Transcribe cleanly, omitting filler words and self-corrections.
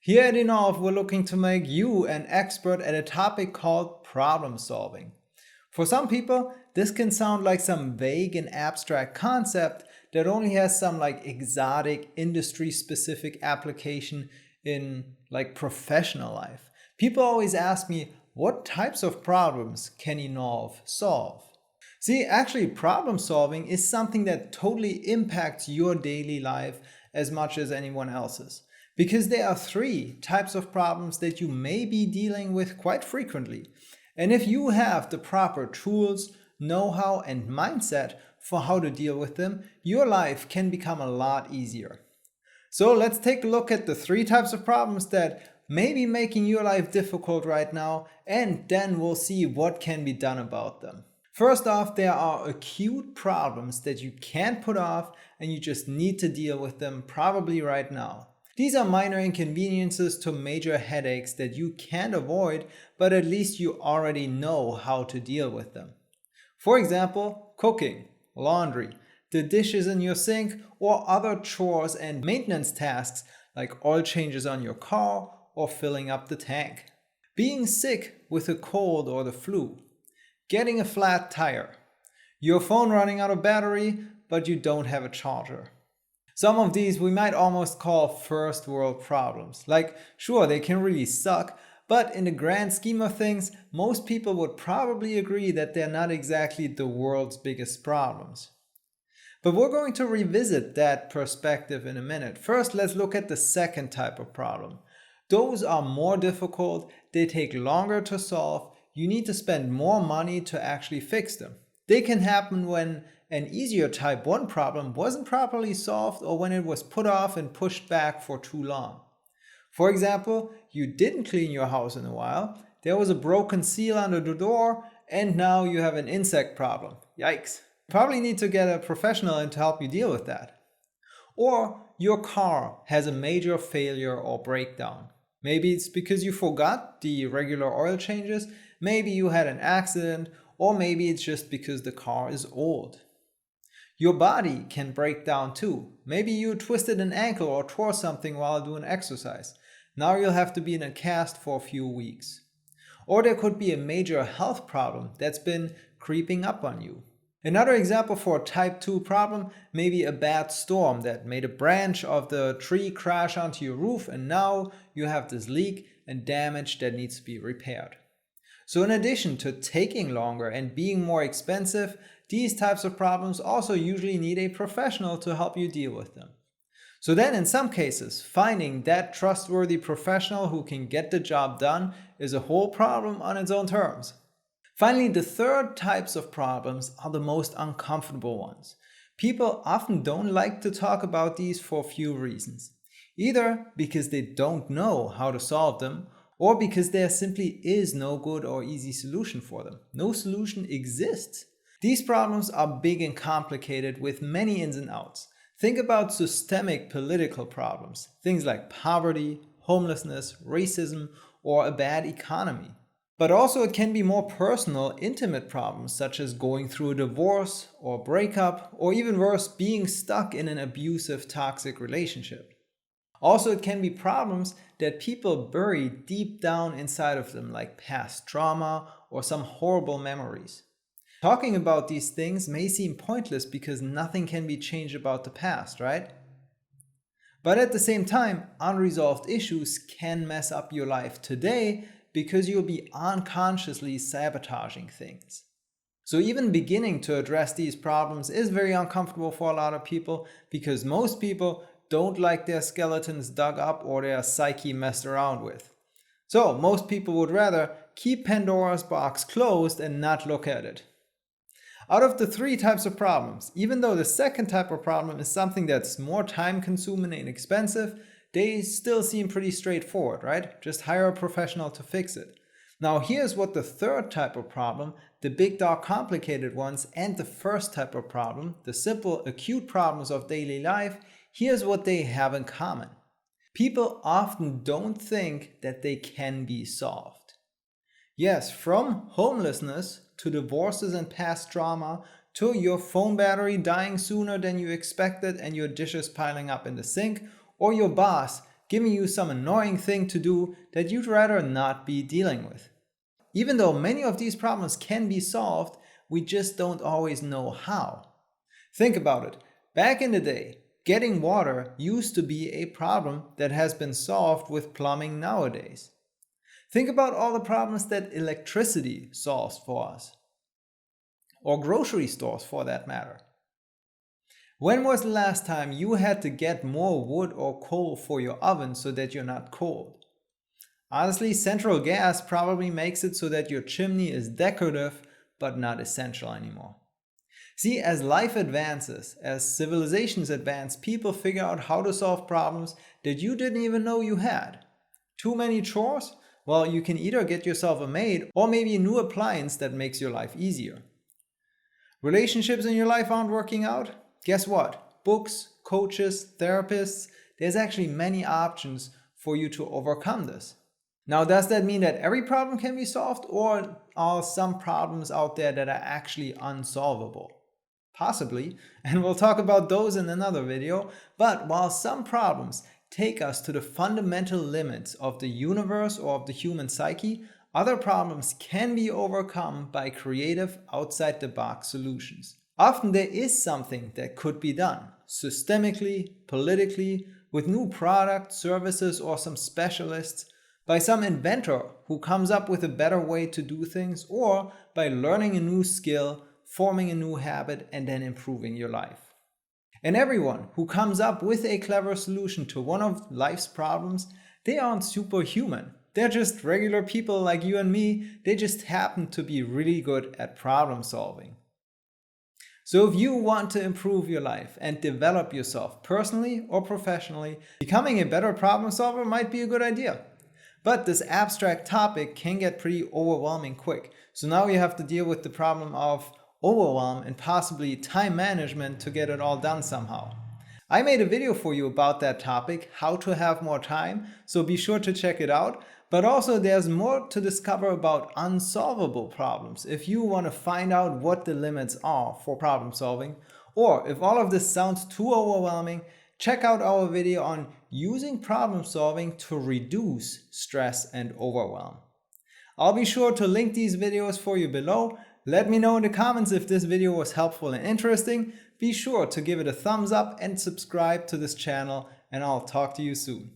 Here at Inov, we're looking to make you an expert at a topic called problem solving. For some people, this can sound like some vague and abstract concept that only has some exotic industry specific application in professional life. People always ask me, what types of problems can Inov solve? See, actually, problem solving is something that totally impacts your daily life as much as anyone else's. Because there are three types of problems that you may be dealing with quite frequently. And if you have the proper tools, know-how, and mindset for how to deal with them, your life can become a lot easier. So let's take a look at the three types of problems that may be making your life difficult right now, and then we'll see what can be done about them. First off, there are acute problems that you can't put off and you just need to deal with them probably right now. These are minor inconveniences to major headaches that you can't avoid, but at least you already know how to deal with them. For example, cooking, laundry, the dishes in your sink, or other chores and maintenance tasks like oil changes on your car or filling up the tank. Being sick with a cold or the flu. Getting a flat tire. Your phone running out of battery, but you don't have a charger. Some of these we might almost call first world problems. Sure, they can really suck, but in the grand scheme of things, most people would probably agree that they're not exactly the world's biggest problems. But we're going to revisit that perspective in a minute. First, let's look at the second type of problem. Those are more difficult, they take longer to solve, you need to spend more money to actually fix them. They can happen when an easier type 1 problem wasn't properly solved or when it was put off and pushed back for too long. For example, you didn't clean your house in a while, there was a broken seal under the door, and now you have an insect problem. Yikes. You probably need to get a professional in to help you deal with that. Or your car has a major failure or breakdown. Maybe it's because you forgot the regular oil changes, maybe you had an accident, or maybe it's just because the car is old. Your body can break down too. Maybe you twisted an ankle or tore something while doing exercise. Now you'll have to be in a cast for a few weeks. Or there could be a major health problem that's been creeping up on you. Another example for a type 2 problem may be a bad storm that made a branch of the tree crash onto your roof, and now you have this leak and damage that needs to be repaired. So in addition to taking longer and being more expensive, these types of problems also usually need a professional to help you deal with them. So then in some cases, finding that trustworthy professional who can get the job done is a whole problem on its own terms. Finally, the third types of problems are the most uncomfortable ones. People often don't like to talk about these for a few reasons. Either because they don't know how to solve them, or because there simply is no good or easy solution for them. No solution exists. These problems are big and complicated with many ins and outs. Think about systemic political problems, things like poverty, homelessness, racism, or a bad economy. But also it can be more personal, intimate problems such as going through a divorce or breakup, or even worse, being stuck in an abusive, toxic relationship. Also, it can be problems that people bury deep down inside of them, like past trauma or some horrible memories. Talking about these things may seem pointless because nothing can be changed about the past, right? But at the same time, unresolved issues can mess up your life today because you'll be unconsciously sabotaging things. So even beginning to address these problems is very uncomfortable for a lot of people because most people don't like their skeletons dug up or their psyche messed around with. So most people would rather keep Pandora's box closed and not look at it. Out of the three types of problems, even though the second type of problem is something that's more time consuming and expensive, they still seem pretty straightforward, right? Just hire a professional to fix it. Now here's what the third type of problem, the big dog complicated ones, and the first type of problem, the simple acute problems of daily life, here's what they have in common. People often don't think that they can be solved. Yes, from homelessness to divorces and past trauma to your phone battery dying sooner than you expected and your dishes piling up in the sink, or your boss giving you some annoying thing to do that you'd rather not be dealing with. Even though many of these problems can be solved, we just don't always know how. Think about it. Back in the day, getting water used to be a problem that has been solved with plumbing nowadays. Think about all the problems that electricity solves for us. Or grocery stores for that matter. When was the last time you had to get more wood or coal for your oven so that you're not cold? Honestly, central gas probably makes it so that your chimney is decorative but not essential anymore. See, as life advances, as civilizations advance, people figure out how to solve problems that you didn't even know you had. Too many chores? Well, you can either get yourself a maid or maybe a new appliance that makes your life easier. Relationships in your life aren't working out? Guess what? Books, coaches, therapists, there's actually many options for you to overcome this. Now, does that mean that every problem can be solved, or are some problems out there that are actually unsolvable? Possibly, and we'll talk about those in another video. But while some problems take us to the fundamental limits of the universe or of the human psyche, other problems can be overcome by creative, outside-the-box solutions. Often there is something that could be done, systemically, politically, with new products, services, or some specialists, by some inventor who comes up with a better way to do things, or by learning a new skill, forming a new habit, and then improving your life. And everyone who comes up with a clever solution to one of life's problems, they aren't superhuman. They're just regular people like you and me. They just happen to be really good at problem solving. So if you want to improve your life and develop yourself personally or professionally, becoming a better problem solver might be a good idea. But this abstract topic can get pretty overwhelming quick. So now you have to deal with the problem of overwhelm and possibly time management to get it all done somehow. I made a video for you about that topic, how to have more time, so be sure to check it out. But also there's more to discover about unsolvable problems if you want to find out what the limits are for problem solving. Or if all of this sounds too overwhelming, check out our video on using problem solving to reduce stress and overwhelm. I'll be sure to link these videos for you below. Let me know in the comments if this video was helpful and interesting. Be sure to give it a thumbs up and subscribe to this channel, and I'll talk to you soon.